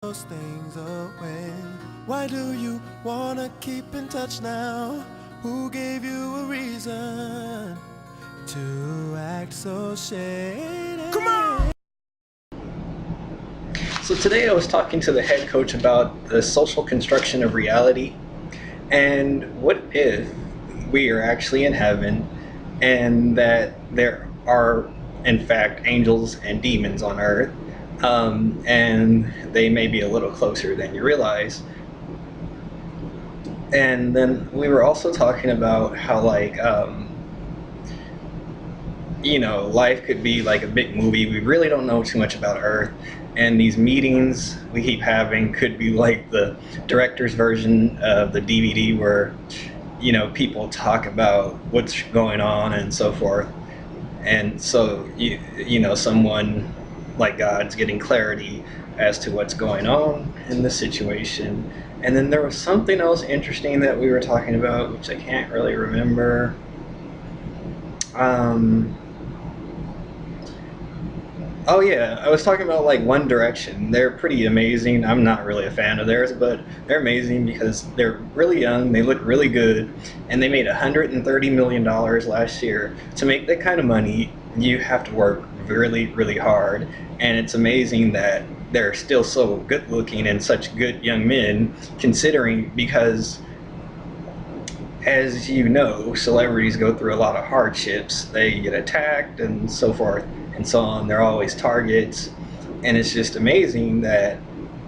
those things away. Why do you wanna keep in touch now? Who gave you a reason to act so shady? Come on! So today I was talking to the head coach about the social construction of reality, and what if we are actually in heaven and that there are in fact angels and demons on earth, and they may be a little closer than you realize. And then we were also talking about how life could be like a big movie. We really don't know too much about Earth, and these meetings we keep having could be like the director's version of the DVD where people talk about what's going on and so forth. And so someone like God's getting clarity as to what's going on in the situation. And then there was something else interesting that we were talking about, which I can't really remember. Um, Oh yeah, I was talking about like One Direction. They're pretty amazing. I'm not really a fan of theirs, but they're amazing because they're really young, they look really good, and they made $130 million last year. To make that kind of money, you have to work really, really hard, and it's amazing that they're still so good looking and such good young men, considering because as you know, celebrities go through a lot of hardships. They get attacked and so forth and so on. They're always targets, and it's just amazing that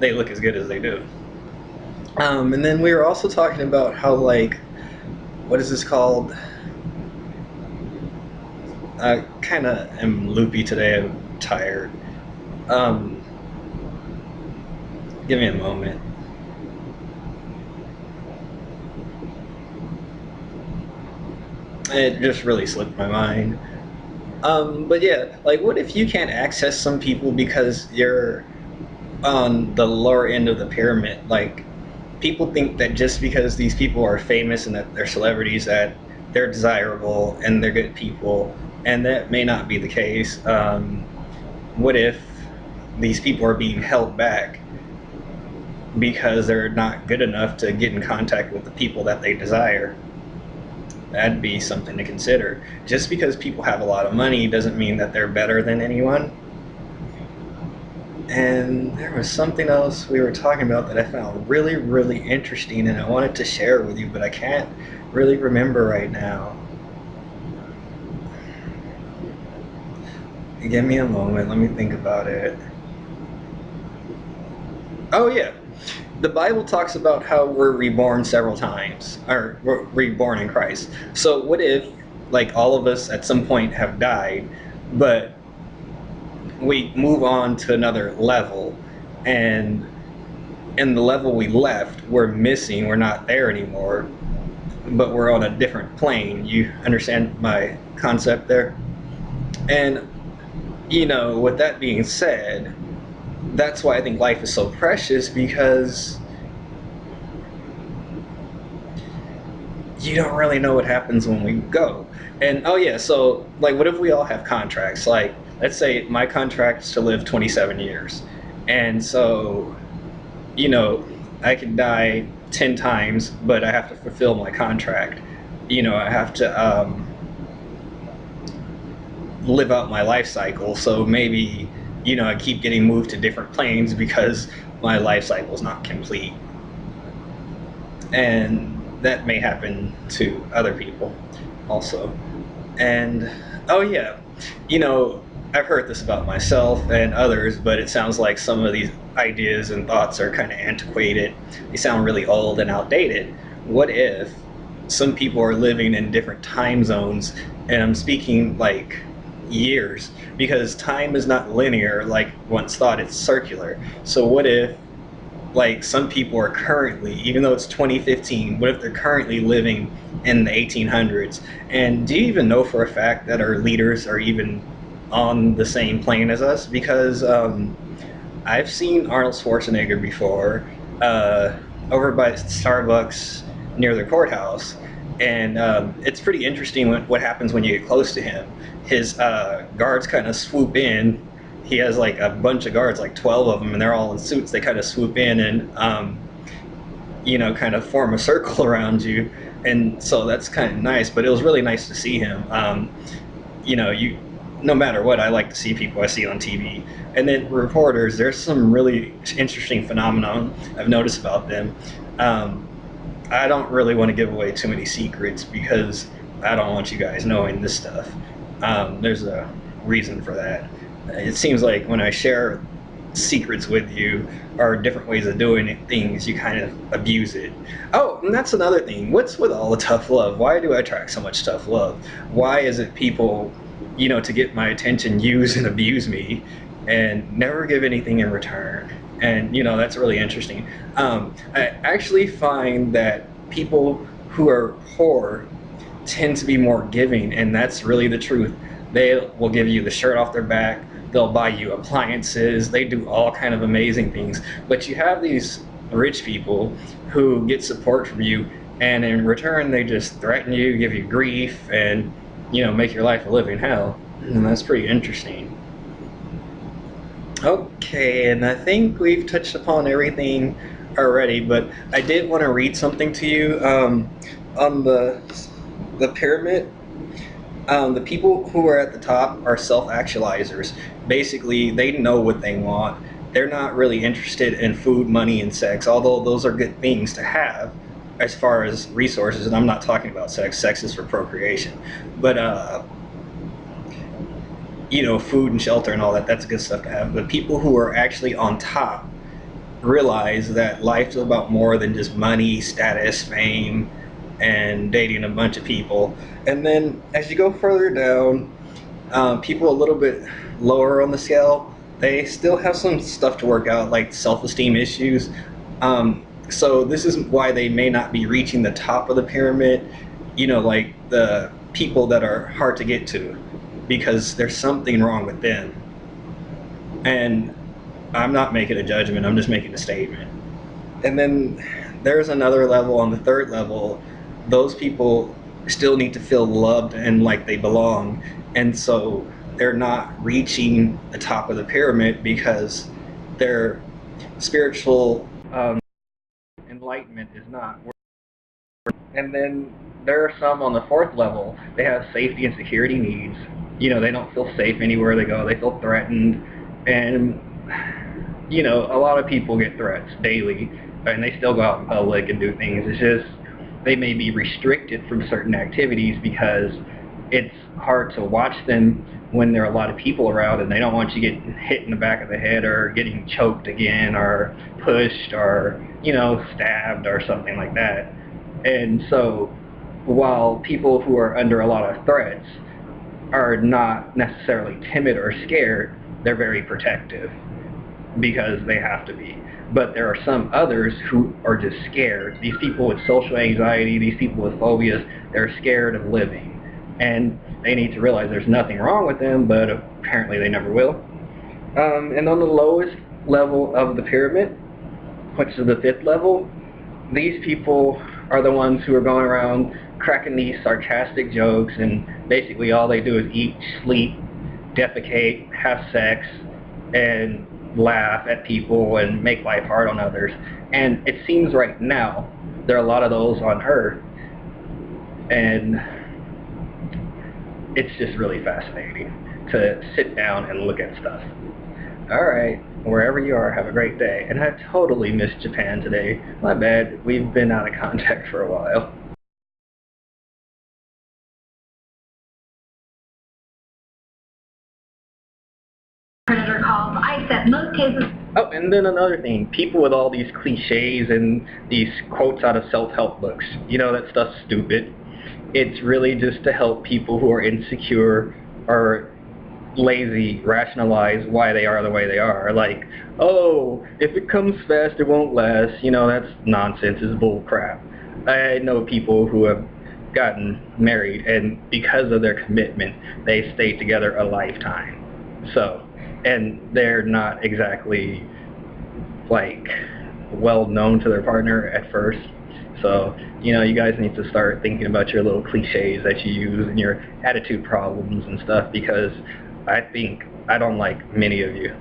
they look as good as they do. And then we were also talking about how, like, what is this called? I kind of am loopy today. I'm tired. Um, Give me a moment. It just really slipped my mind. But yeah, like, what if you can't access some people because you're on the lower end of the pyramid? Like, people think that just because these people are famous and that they're celebrities, that they're desirable and they're good people, and that may not be the case. What if these people are being held back because they're not good enough to get in contact with the people that they desire? That'd be something to consider. Just because people have a lot of money doesn't mean that they're better than anyone. And there was something else we were talking about that I found really, really interesting, and I wanted to share with you, but I can't really remember right now. Give me a moment, let me think about it. Oh, yeah. The Bible talks about how we're reborn several times, or we're reborn in Christ. So, what if, like, all of us at some point have died, but we move on to another level, and in the level we left, we're missing, we're not there anymore, but we're on a different plane. You understand my concept there? And, with that being said, that's why I think life is so precious, because you don't really know what happens when we go. And oh yeah, so like, what if we all have contracts? Like, let's say my contract's to live 27 years, and so you know I could die 10 times, but I have to fulfill my contract. I have to live out my life cycle. So maybe I keep getting moved to different planes because my life cycle is not complete, and that may happen to other people also. And oh yeah, you know, I've heard this about myself and others, but it sounds like some of these ideas and thoughts are kind of antiquated. They sound really old and outdated. What if some people are living in different time zones, and I'm speaking like years, because time is not linear like once thought, it's circular. So what if, like, some people are currently, even though it's 2015, what if they're currently living in the 1800s? And do you even know for a fact that our leaders are even on the same plane as us? Because I've seen Arnold Schwarzenegger before, uh, over by Starbucks near the courthouse, and it's pretty interesting what happens when you get close to him. His guards kind of swoop in, he has like a bunch of guards, like 12 of them, and they're all in suits. They kind of swoop in and kind of form a circle around you, and so that's kind of nice. But it was really nice to see him. You no matter what, I like to see people I see on TV. And then reporters, there's some really interesting phenomenon I've noticed about them. I don't really want to give away too many secrets because I don't want you guys knowing this stuff. There's a reason for that. It seems like when I share secrets with you or different ways of doing things, you kind of abuse it. Oh, and that's another thing. What's with all the tough love? Why do I attract so much tough love? Why is it people, to get my attention, use and abuse me and never give anything in return? And, that's really interesting. I actually find that people who are poor tend to be more giving, and that's really the truth. They will give you the shirt off their back. They'll buy you appliances. They do all kind of amazing things. But you have these rich people who get support from you, and in return, they just threaten you, give you grief, and, make your life a living hell. And that's pretty interesting. Okay, and I think we've touched upon everything already, but I did want to read something to you on the pyramid. The people who are at the top are self-actualizers. Basically, they know what they want. They're not really interested in food, money, and sex, although those are good things to have as far as resources, and I'm not talking about sex. Sex is for procreation. But, food and shelter and all that, that's good stuff to have. But people who are actually on top realize that life is about more than just money, status, fame, and dating a bunch of people. And then as you go further down, people a little bit lower on the scale, they still have some stuff to work out, like self-esteem issues. So this is why they may not be reaching the top of the pyramid, like the people that are hard to get to, because there's something wrong with them. And I'm not making a judgment, I'm just making a statement. And then there's another level, on the third level. Those people still need to feel loved and like they belong, and so they're not reaching the top of the pyramid because their spiritual enlightenment is not. And then there are some on the fourth level. They have safety and security needs. They don't feel safe anywhere they go. They feel threatened, and a lot of people get threats daily, and they still go out in public and do things. It's just they may be restricted from certain activities because it's hard to watch them when there are a lot of people around, and they don't want you getting hit in the back of the head or getting choked again or pushed or, stabbed or something like that. And so while people who are under a lot of threats are not necessarily timid or scared, they're very protective because they have to be. But there are some others who are just scared. These people with social anxiety, these people with phobias, they're scared of living. And they need to realize there's nothing wrong with them, but apparently they never will. And on the lowest level of the pyramid, which is the fifth level, these people are the ones who are going around cracking these sarcastic jokes, and basically all they do is eat, sleep, defecate, have sex, and laugh at people and make life hard on others. And it seems right now there are a lot of those on Earth, and it's just really fascinating to sit down and look at stuff. Alright, wherever you are, have a great day. And I totally missed Japan today. My bad, we've been out of contact for a while. Predator calls ICE at most cases. Oh, and then another thing, people with all these cliches and these quotes out of self-help books, that stuff's stupid. It's really just to help people who are insecure or lazy rationalize why they are the way they are. Like, oh, if it comes fast, it won't last. That's nonsense, it's bull crap. I know people who have gotten married, and because of their commitment, they stayed together a lifetime. So, and they're not exactly, well known to their partner at first. So, you guys need to start thinking about your little cliches that you use and your attitude problems and stuff, because I think I don't like many of you.